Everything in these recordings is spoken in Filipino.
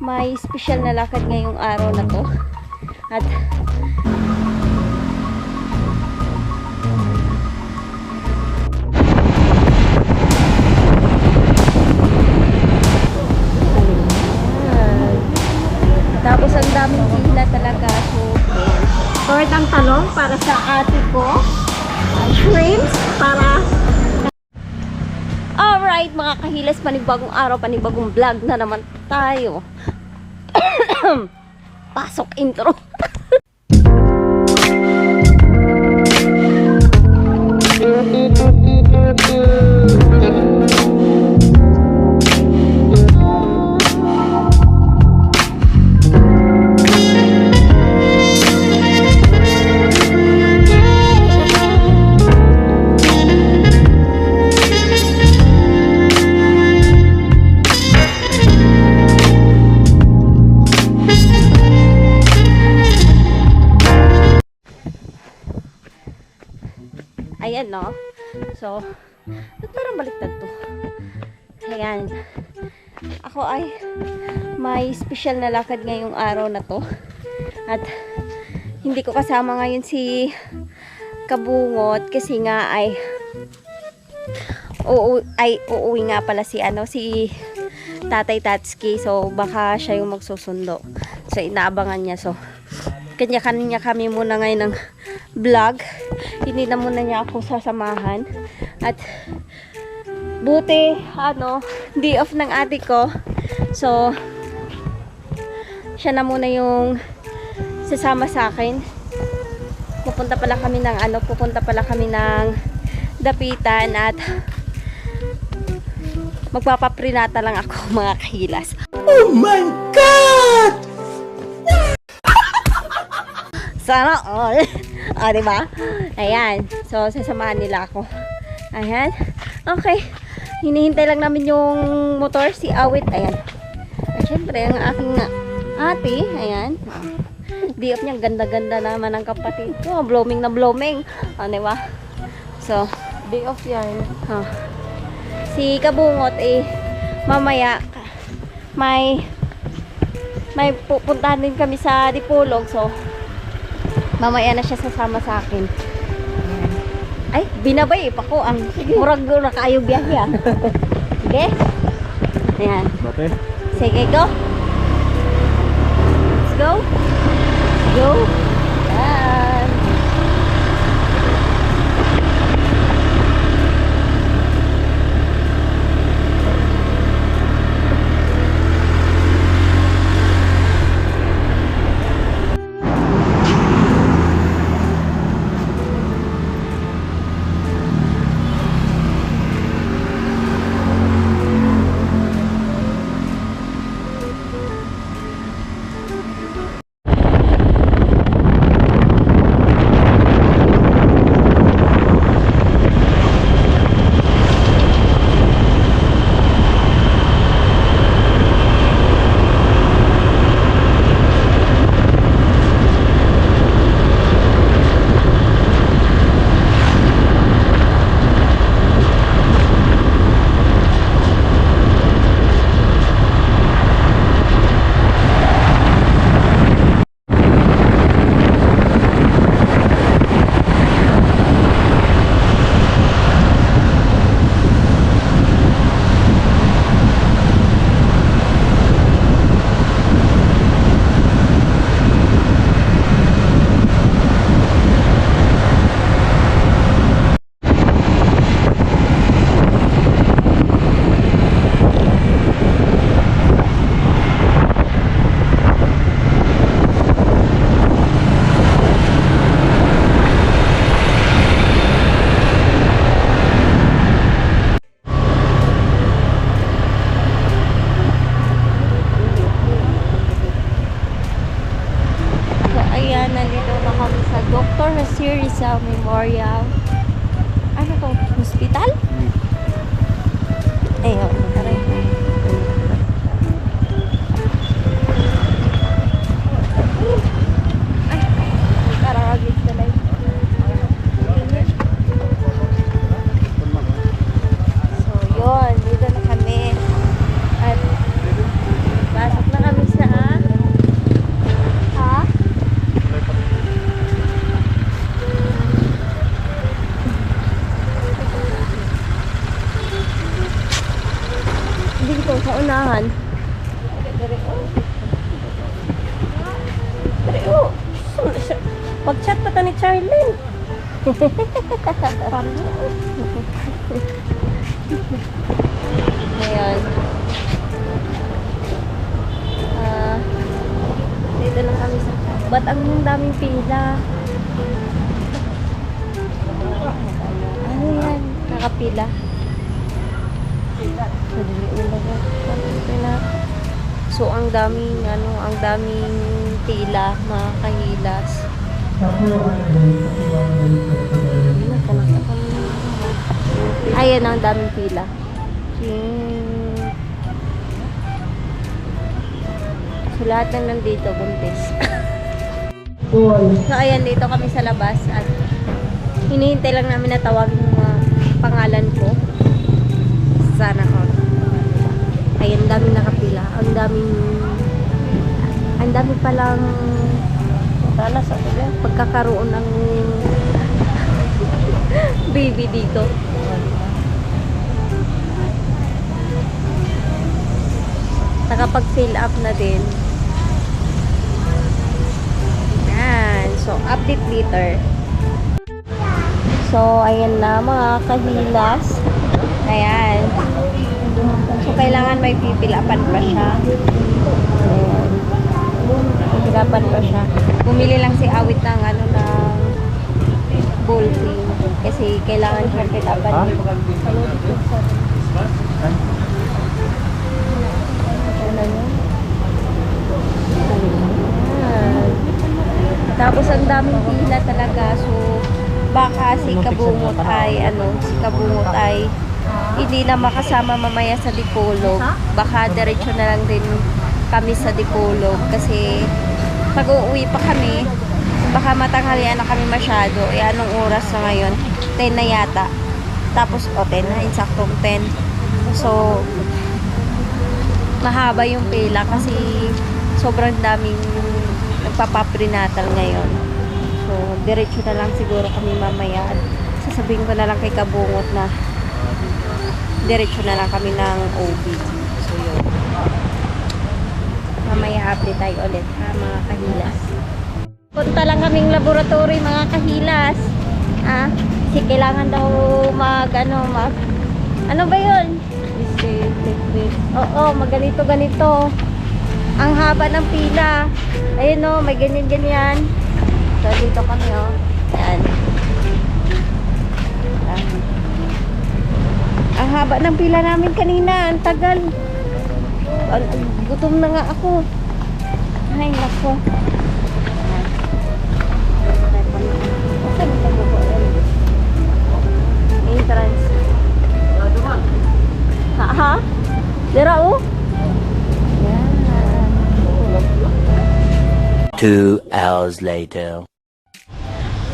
may special na lakad ngayong araw na to. At tapos ang daming pila talaga. So, short ang talong para sa ate ko. Shrimps para... Alright mga kahilas, panibagong araw, panibagong vlog na naman tayo. Pasok intro. Ayan, no? So, parang baliktad to. Ayan. Ako ay may special na lakad ngayong araw na to. At hindi ko kasama ngayon si Kabungot kasi nga ay uuwi nga pala si Tatay Tatsuki. So, baka siya yung magsusundo. So, inaabangan niya. So, kanya-kanya kami muna ngayon ng vlog. Hindi na muna niya ako sasamahan. At buti, day off ng ate ko. So, siya na muna yung sasama sa akin. Pupunta pala kami ng Dapitan at magpapaprinata lang ako mga kahilas. Oh my God! Sana all. Diba? Ayan. So, sasamahan nila ako. Ayan. Okay. Hinihintay lang namin yung motor, si Awit. Ayan. At syempre, ang aking ate. Ayan. Di off niya. Ganda-ganda naman ang kapatid ko. Blooming na blooming. Diba? So, Day off yan. si Kabungot, mamaya, may pupuntahan din kami sa Dipolog. So, mamaya na siya sasama sa akin. Ay, binabay pa ko ang murag na kayo biyahe ah. Okay? Ayan. Bate? Sige, go. Let's go. Go. Ayan. Rizal Memorial. Ano to? Hospital? Ayun. Aray. Ay, karagit na lang. So, yun. Dito na kami. At pasok na kami sa Pag-chat pa ta ni Charlene. Ayan. Dito lang kami sa... Ba't ang daming pila? Ano yan? Nakapila. So, ang daming, ang daming pila, mga kahilas. Ayan, ang daming pila. So, lahat na nandito, buntis. So, ayan, dito kami sa labas at hinihintay lang namin na tawagin yung mga pangalan ko. Sana all. Ayan, daming nakapila. Ang dami palang pagkakaroon ng baby dito. Nakapag-fill up na din. Ayan. So, update later. So, ayan na mga kahilas. Ayan. So, kailangan may pipilapan pa siya. Ayan. Pipilapan pa siya. Bumili lang si Awit ng ng ballpen. Kasi kailangan siya pilapan. Tapos ang daming pila talaga. So, baka si Kabungot ay hindi na makasama mamaya sa Dipolog. Baka diretso na lang din kami sa Dipolog kasi pag uuwi pa kami, baka matanghalian na kami masyado. Anong oras na ngayon? 10 na yata. Tapos, 10 na, insaktong 10. So, mahaba yung pila kasi sobrang daming nagpapaprenatal ngayon. So, diretso na lang siguro kami mamaya. Sasabihin ko na lang kay Kabungot na diretso na lang kami ng OB. So, yun. Mamaya update tayo ulit ha, mga kahilas. Punta lang kaming laboratory, mga kahilas. Kasi kailangan daw ano ba yun? Oo, ganito. Ang haba ng pila. Ayun o, may ganyan. So, dito kami o. Ayan. Ang haba ng pila namin kanina. Ang tagal. Gutom na nga ako. Ay, nako. Entrance. Ha? Dira o? 2 hours later.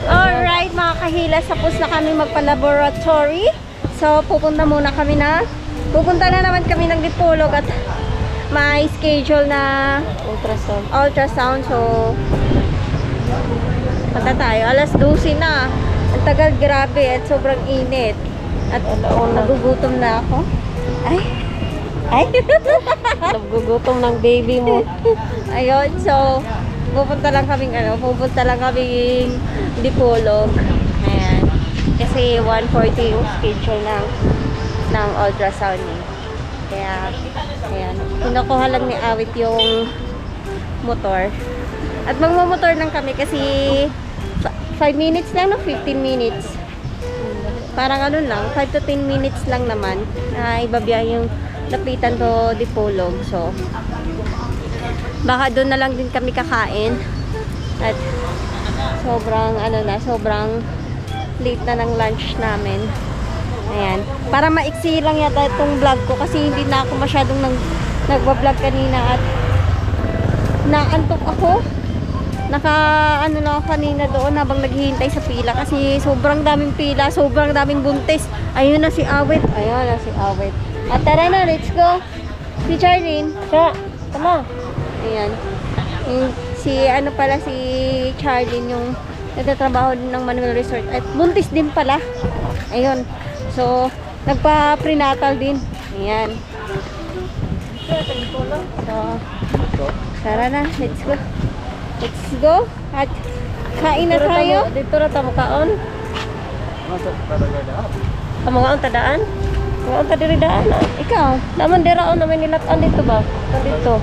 Alright, mga kahilas, tapos na kami magpa-laboratory. So, pupunta na naman kami ng Dipolog at may schedule na ultrasound. So, punta tayo. Alas 12 na. Ang tagal, grabe, at sobrang init. At nagugutom na ako. Ay! Nagugutom ng baby mo. Ayun, so, pupunta lang kaming Dipolog. Ayan. Kasi 1:40 yung schedule ng ultrasound eh. Kaya, ayan. Kinukuha lang ni Awit yung motor. At magmamotor lang kami kasi 5 minutes lang, 15 minutes. Parang 5 to 10 minutes lang naman na ibabiyahe yung lapitan to Dipolog. So, baka doon na lang din kami kakain. At sobrang late na ng lunch namin. Ayan. Para maiksi lang yata itong vlog ko kasi hindi na ako masyadong nagbablog kanina at naantok ako. Lang ako kanina doon habang naghihintay sa pila kasi sobrang daming pila, sobrang daming buntis. Ayun na si Awit. At tara na, let's go. Si Charlene. Tama. Ayan. Si Charlene yung nagtatrabaho din ng Manuel Resort at buntis din pala. Ayun. So, nagpa-prenatal din. Ayan. So, tara na, let's go. At Kain na tayo. Dito na tamo kaon. Amo nga ang tadaan. Nga ang tadiridaan. Ikaw, naman diraon naman nilataan dito ba? Dito.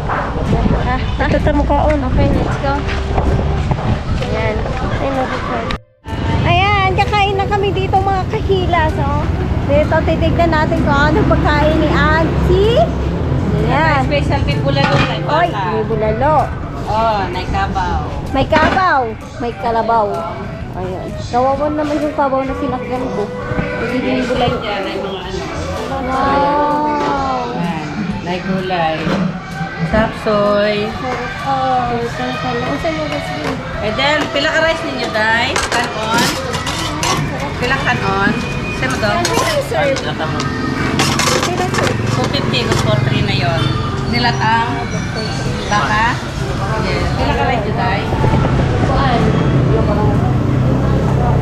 Dito tamo kaon. Okay, let's go. Ayan. Ayan, kakain na kami dito mga kahilas. Oh. Dito, titignan natin kung ano pagkain ni Auntie. Ayan. Specialty bulalo kay Oy, may bulalo. Oh, naikabaw. May kabaw. May kalabaw. Ayan. Kawawan naman yung kabaw na sinakyan ko. Nagiging bulalo. Yan ay mga ano. Wow. Nay gulay. Tapsoy. Oh, saan mo kasi? And then, pila ka rice ninyo, day? Kanon? Pila kanon? Saan mo to? Sir. Pila ka? 250 kung 4-3 na yun. Nilatang baka? Yes. Pila ka rice nyo, day? Kuan.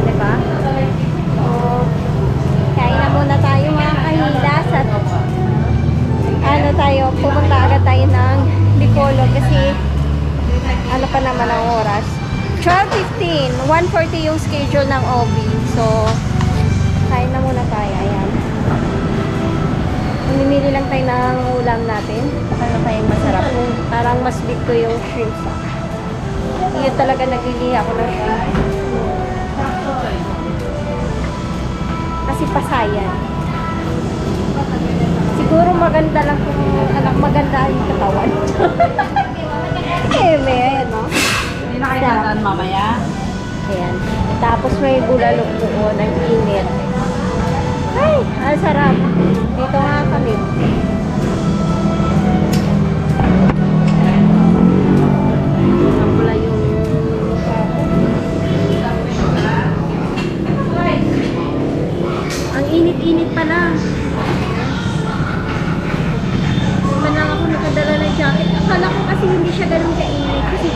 Diba? So, kain na muna tayo mga kahilas at ano tayo, pupunta agad tayo ng Dipolog kasi ano pa naman ang oras. 12:15, 1:40 yung schedule ng OB. So, kain na muna tayo. Ayan. Mamimili lang tayo ng ulam natin. Ano tayong masarap. Parang mas big ko yung shrimp sa. Yun talaga naglilihi ako ng shrimp. Kasi pasayan. Siguro maganda lang kung anak maganda yung katawan. Eh, may ayan, no? Hindi na kayo tataan mamaya? Ayan. Tapos may bulalok doon, ang init. Ay, ang sarap. Dito nga kami. Napula yung ang init-init pa lang. Hindi man lang ako nakadala ng jacket. Akala ko kasi hindi siya ganun kainit. Kasi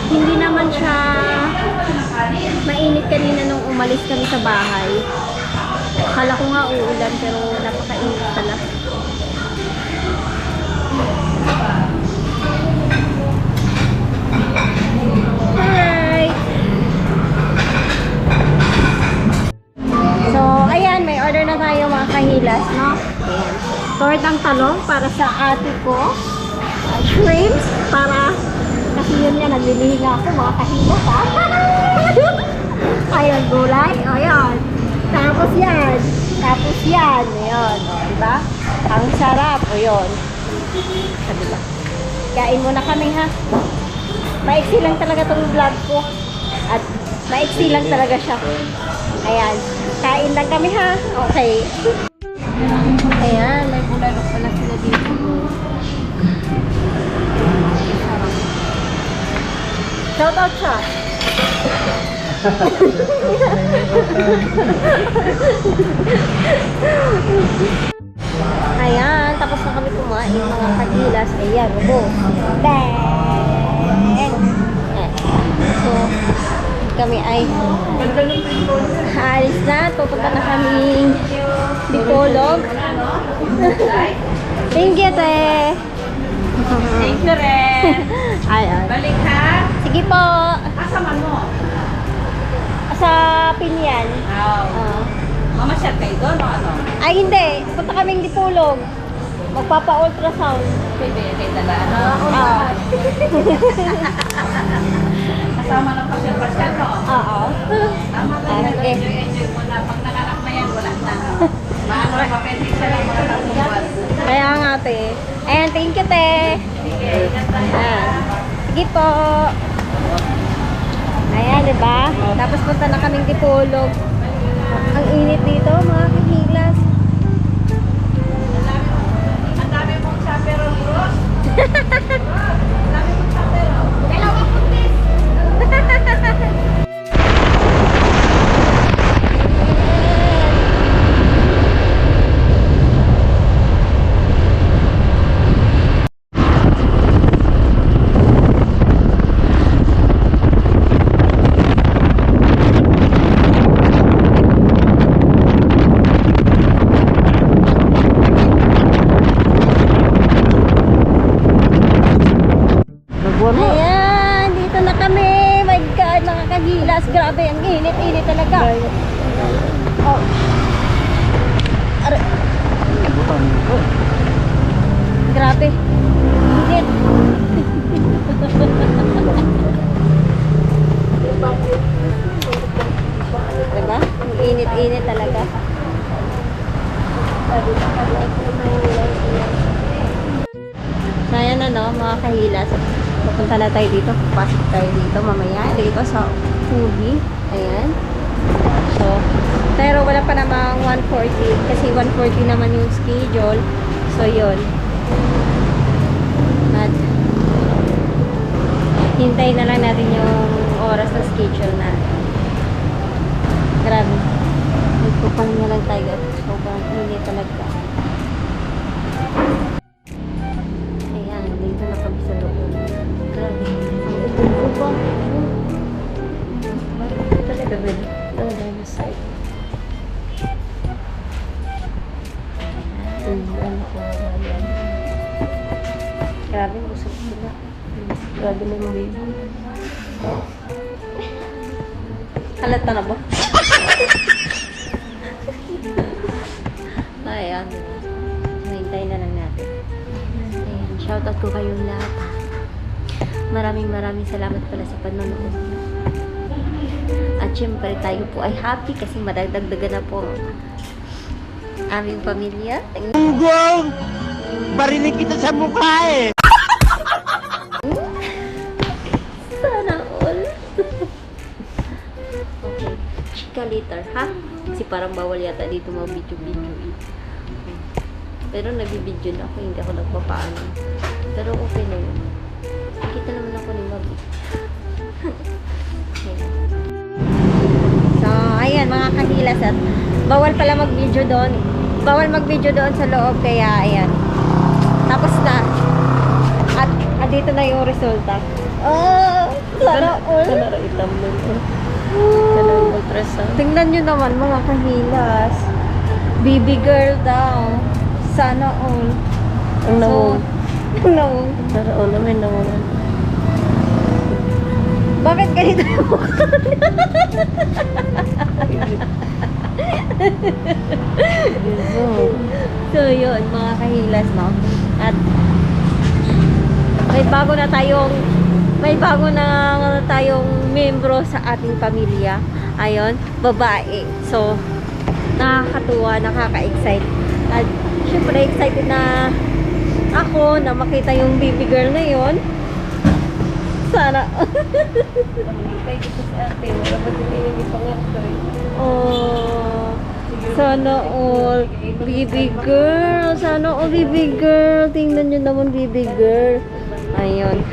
hindi naman siya mainit kanina nung umalis kami sa bahay. Akala ko nga uulan pero napakainit pala. Alright. So, ayan, may order na tayo mga kahilas, no? Ayan. Tortang talong para sa ate ko. Shrimps para kasi yun yan, naglilihi nga ako mga kahilas, ha? Ayan, gulay. Ayan. Tapos yan. Tapos yan. Ayan. O, diba? Ang sarap. O, yun. O, diba? Kain muna kami, ha? Maiksi lang talaga tong vlog ko. At maiksi lang talaga siya. Ayan. Kain lang kami, ha? Okay. Ayan. May bulalok pala sila dito. Shout out siya. Ayan, tapos na kami kumain mga kagilas. Ayan, rubo. Bang! So, kami ay aalis na. Pupunta na kami Dipolog. Thank you, te. Thank you, rin. Ayan. Balik ha? Sige po. Asa man mo? Sa Pinyan. Oh. Mamasyal kayo doon o ano? Ay, hindi. Punta kaming Dipolog. Magpapa-ultrasound. Pwede kayo dala ano? Ah. Kasama ng pasyal-pasyal no? Oo. Tama ka na. Okay. Enjoy mo na. Pag nakanak na yan, wala na. Maano na mapending siya lang mga tapuan. Kaya nga, te. Ayan, thank you, te. Ayan. Sige po. Ayan, diba? Tapos punta na kaming Dipolog. Ang init dito, mga kahilas. Ang dami mong chaperone, Rose. Ang dami mong chaperone. Dalawang putis. kagilas. Grabe, ang init-init talaga. Oh. Aray. Grabe. Init. Diba? Ang init-init talaga. So, ayan na, no, mga kahilas. Pupunta na tayo dito. Pasok tayo dito mamaya. Dito sa Ubi. Ayan. So, pero wala pa namang 1:40. Kasi 1:40 naman yung schedule. So, yun. At, hintayin na lang natin yung oras na schedule na. Grabe. Magpapahinga lang tayo. Sobrang init talaga. Ayan, dito na kami sa loob. Grabe. Ang upo ba? Bakit talaga ba? Oh, dahil side. Ano ko ba? Grabe, busog sila. Grabe na yung baby. Halata na ba? Ayan. Hintayin na lang natin. Ayan. Shoutout ko kayong lahat. Maraming salamat pala sa panonood niyo. At syempre tayo po ay happy kasi madagdagdagan na po ang aming pamilya. Gunggong! Barinig kita sa mukha eh! Sana all. Okay. Chika later, ha? Kasi parang bawal yata dito mga video-video. Pero nag-video na ako, hindi ako nagpapaano. Pero okay na yun. Nakita naman ako ni Mabi. So, ayan mga kahilas at bawal pala mag-video doon. Bawal mag-video doon sa loob kaya ayan. Tapos na. At dito na yung resulta. Oh! Sana all. Sana itam nun. Sana ultrasound. Tingnan nyo naman mga kahilas. Baby girl daw. Sana all. Ang nawong. Ang nawong. Sana all na may nawongan. Bakit ganito yung mukha? So yun mga kahilas, no? At may bago na tayong membro sa ating pamilya. Ayun, babae. So nakakatuwa, nakaka-excite. At syempre excited na ako na makita yung baby girl na yun. Sana. Oh, sana all. Baby girl. Sana all baby girl. Tingnan nyo naman baby girl. Ayun.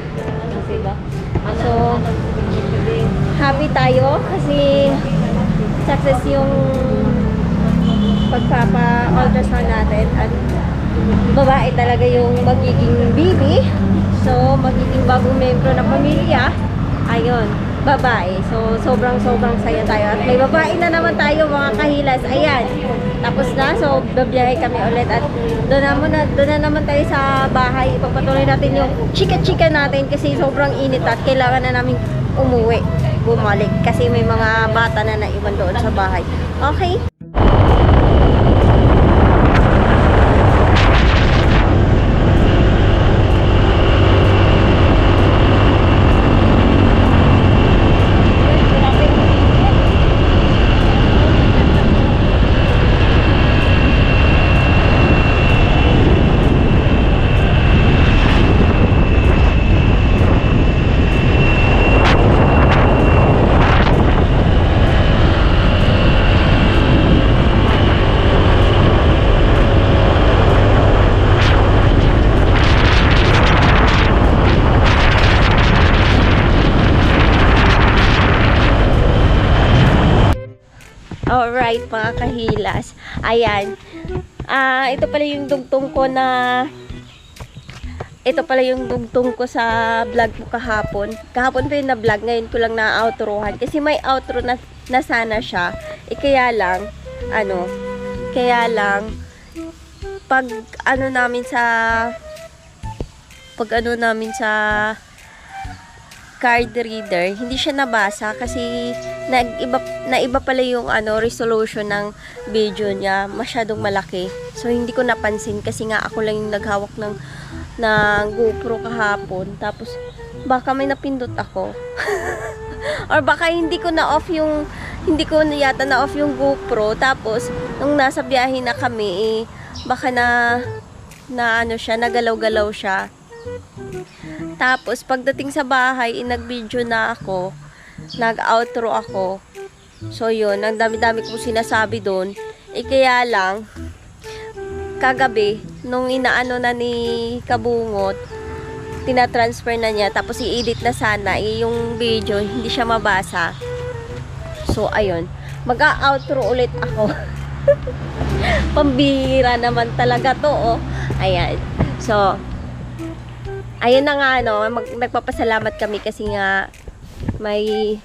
So, happy tayo kasi success yung pagpapa-ultrasound natin at babae talaga yung magiging baby. So, magiging bagong membro ng pamilya. Ayun, babae. So, sobrang saya tayo. At may babae na naman tayo mga kahilas. Ayan, tapos na. So, babiyahe kami ulit. At doon na naman tayo sa bahay. Ipagpatuloy natin yung chika-chika natin kasi sobrang init at kailangan na namin bumalik. Kasi may mga bata na naiwan doon sa bahay. Okay? Alright, mga kahilas. Ayan. Ito pala yung dugtong ko sa vlog ko kahapon. Kahapon pa yung na-vlog. Ngayon ko lang na-outrohan. Kasi may outro na sana siya. Kaya lang, pag ano namin sa card reader, hindi siya nabasa kasi naiba pala yung resolution ng video niya, masyadong malaki. So hindi ko napansin kasi nga ako lang yung naghawak ng GoPro kahapon. Tapos baka may napindot ako. Or baka hindi ko na-off yung GoPro. Tapos nung nasa biyahe na kami, baka nagalaw-galaw siya. Tapos pagdating sa bahay, nag-video na ako, nag-outro ako. So yun, ang dami-dami kong sinasabi doon. Kaya lang, kagabi, nung inaano na ni Kabungot, tinatransfer na niya, tapos i-edit na sana, yung video, hindi siya mabasa. So ayun, mag-outro ulit ako. Pambihira naman talaga to, oh. Ayan. So, ayun na nga, nagpapasalamat kami kasi nga may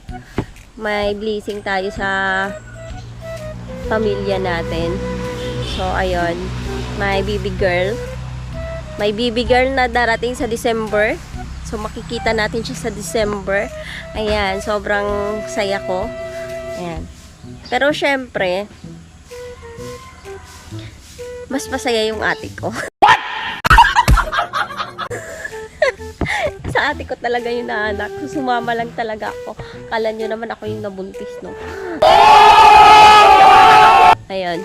blessing tayo sa pamilya natin. So, ayun, may baby girl. May baby girl na darating sa December. So, makikita natin siya sa December. Ayan, sobrang saya ko. Ayan. Pero, syempre, mas masaya yung ate ko. Sa ate ko talaga yung naanak. Sumama lang talaga ako. Kala nyo naman ako yung nabuntis, no? Ayun.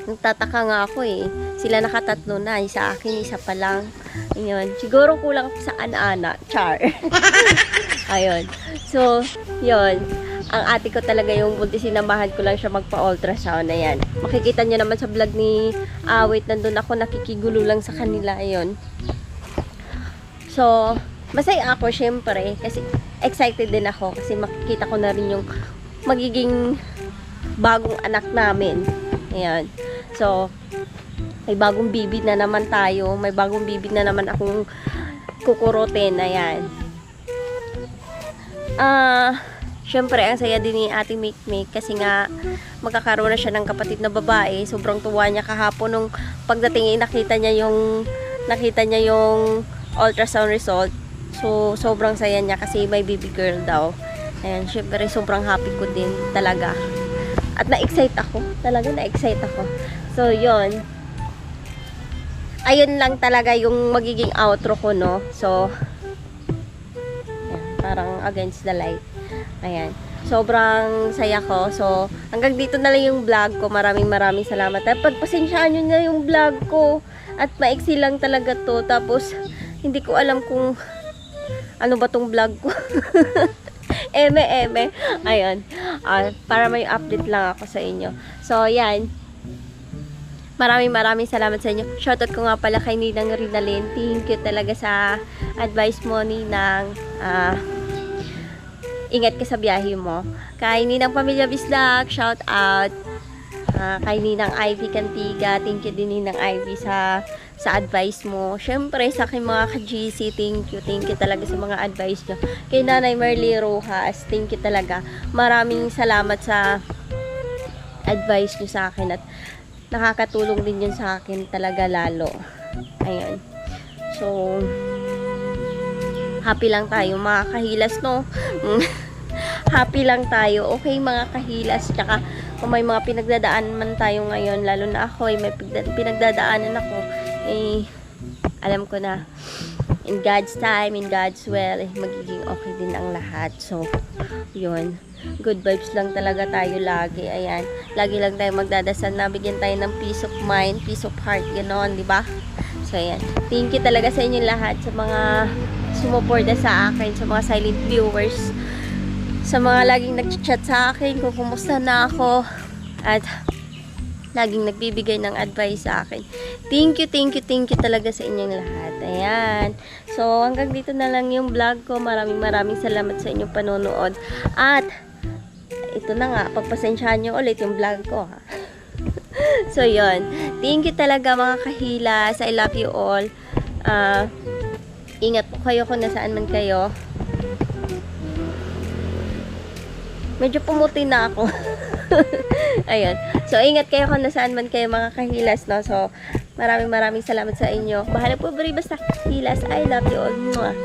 Nagtataka nga ako eh. Sila nakatatlo na. Isa akin, isa pa lang. Ayun. Siguro kulang sa ana-ana. Char. Ayun. So, yun. Ang ate ko talaga yung buntis. Sinamahan ko lang siya magpa-ultrasound. Ayan. Makikita nyo naman sa vlog ni Awit. Nandun ako nakikigulo lang sa kanila. Ayun. So, masaya ako syempre kasi excited din ako kasi makikita ko na rin yung magiging bagong anak namin. Ayan. So, may bagong bibi na naman tayo. May bagong bibi na naman akong kukurutin. Ayan. Syempre, ang saya din ni Ate Mikmik kasi nga magkakaroon na siya ng kapatid na babae. Sobrang tuwa niya kahapon nung pagdating nakita niya yung ultrasound result. So, sobrang saya niya kasi may baby girl daw. Ayan, syempre, sobrang happy ko din talaga. At na-excite ako. Talaga na-excite ako. So, yun. Ayun lang talaga yung magiging outro ko, no? So, ayan, parang against the light. Ayan. Sobrang saya ko. So, hanggang dito na lang yung vlog ko. Maraming salamat. At pagpasensyaan nyo na yung vlog ko. At maiksi lang talaga to. Tapos, hindi ko alam kung ano ba tong vlog ko. Eme. Ayun. Para may update lang ako sa inyo. So, yan. Maraming salamat sa inyo. Shoutout ko nga pala kay Ninang Rinalyn. Thank you talaga sa advice mo, Ninang. Ingat ka sa biyahe mo. Kay Ninang Pamilya Bislak, shout out. Kay Ninang Ivy Cantiga, thank you din Ninang Ivy sa advice mo. Syempre sa aking mga ka-GC, thank you talaga sa mga advice nyo. Kay Nanay Merly Rojas, thank you talaga. Maraming salamat sa advice nyo sa akin at nakakatulong din yun sa akin talaga lalo. Ayun. So, happy lang tayo mga kahilas, no? Happy lang tayo. Okay mga kahilas. Tsaka kung may mga pinagdadaanan man tayo ngayon, lalo na ako, may pinagdadaanan ako, alam ko na in God's time, in God's will, magiging okay din ang lahat. So, yun. Good vibes lang talaga tayo lagi. Ayan. Lagi lang tayo magdadasal na bigyan tayo ng peace of mind, peace of heart, gano'n, di ba? So, ayan. Thank you talaga sa inyo lahat, sa mga sumuporta sa akin, sa mga silent viewers, sa mga laging nag-chat sa akin kung kumusta na ako, at laging nagbibigay ng advice sa akin. Thank you talaga sa inyong lahat. Ayan. So, hanggang dito na lang yung vlog ko. Maraming salamat sa inyong panonood. At, ito na nga, pagpasensyahan nyo ulit yung vlog ko, ha. So, yun. Thank you talaga mga kahilas. I love you all. Ingat po kayo kung nasaan man kayo. Medyo pumuti na ako. Ayun. So, ingat kayo kung nasaan man kayo mga kahilas, no? So, maraming salamat sa inyo. Bahala po, basta hilas. I love you all. Mwah.